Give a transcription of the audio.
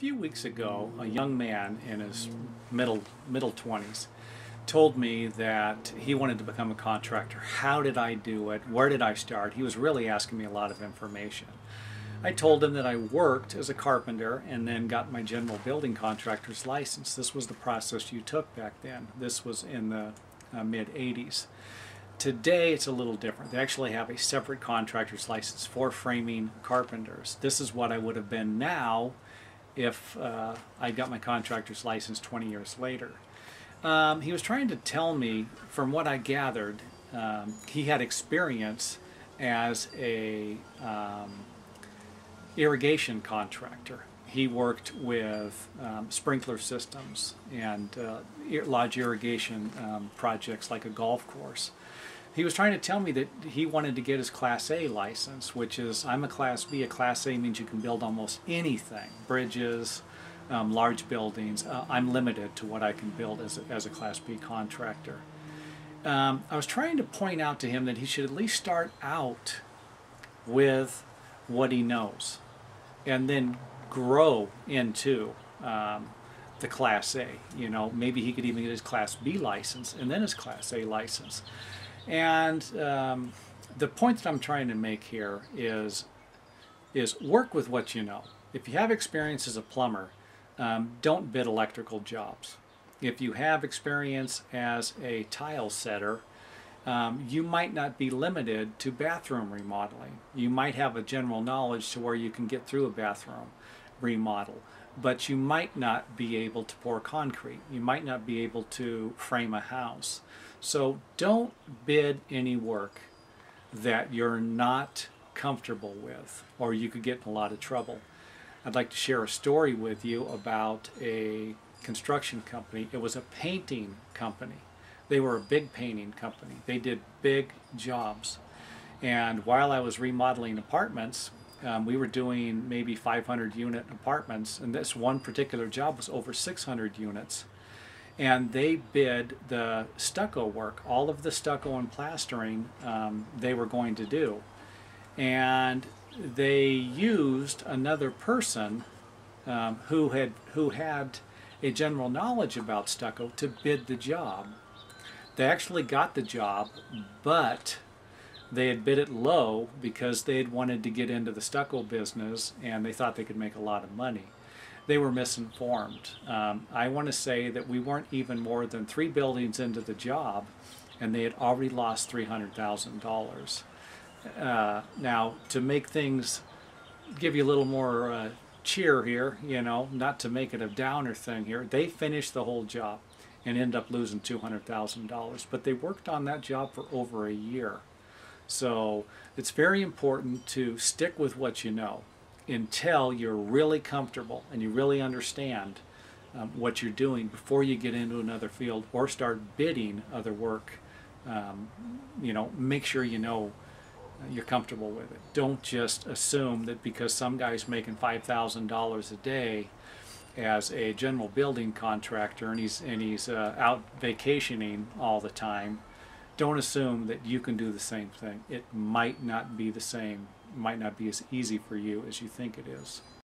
few weeks ago, a young man in his middle 20s told me that he wanted to become a contractor. How did I do it? Where did I start? He was really asking me a lot of information. I told him that I worked as a carpenter and then got my general building contractor's license. This was the process you took back then. This was in the mid-80s. Today it's a little different. They actually have a separate contractor's license for framing carpenters. This is what I would have been now if I got my contractor's license 20 years later. He was trying to tell me, from what I gathered, he had experience as a irrigation contractor. He worked with sprinkler systems and large irrigation projects like a golf course. He was trying to tell me that he wanted to get his Class A license, which is, I'm a Class B. A Class A means you can build almost anything, bridges, large buildings. I'm limited to what I can build as a Class B contractor. I was trying to point out to him that he should at least start out with what he knows and then grow into the Class A. You know, maybe he could even get his Class B license and then his Class A license. And the point that I'm trying to make here is work with what you know. If you have experience as a plumber, don't bid electrical jobs. If you have experience as a tile setter, you might not be limited to bathroom remodeling. You might have a general knowledge to where you can get through a bathroom remodel, but you might not be able to pour concrete. You might not be able to frame a house. So don't bid any work that you're not comfortable with, or you could get in a lot of trouble. I'd like to share a story with you about a construction company. It was a painting company. They were a big painting company. They did big jobs. And while I was remodeling apartments, we were doing maybe 500 unit apartments, and this one particular job was over 600 units. And they bid the stucco work, all of the stucco and plastering they were going to do. And they used another person who had a general knowledge about stucco to bid the job. They actually got the job, but they had bid it low because they had wanted to get into the stucco business and they thought they could make a lot of money. They were misinformed. I want to say that we weren't even more than 3 buildings into the job and they had already lost $300,000. Now, to make things, give you a little more cheer here, you know, not to make it a downer thing here, they finished the whole job and ended up losing $200,000. But they worked on that job for over a year. So it's very important to stick with what you know until you're really comfortable and you really understand what you're doing before you get into another field or start bidding other work. You know, make sure you know you're comfortable with it. Don't just assume that because some guy's making $5,000 a day as a general building contractor and he's out vacationing all the time, don't assume that you can do the same thing. It might not be the same. It might not be as easy for you as you think it is.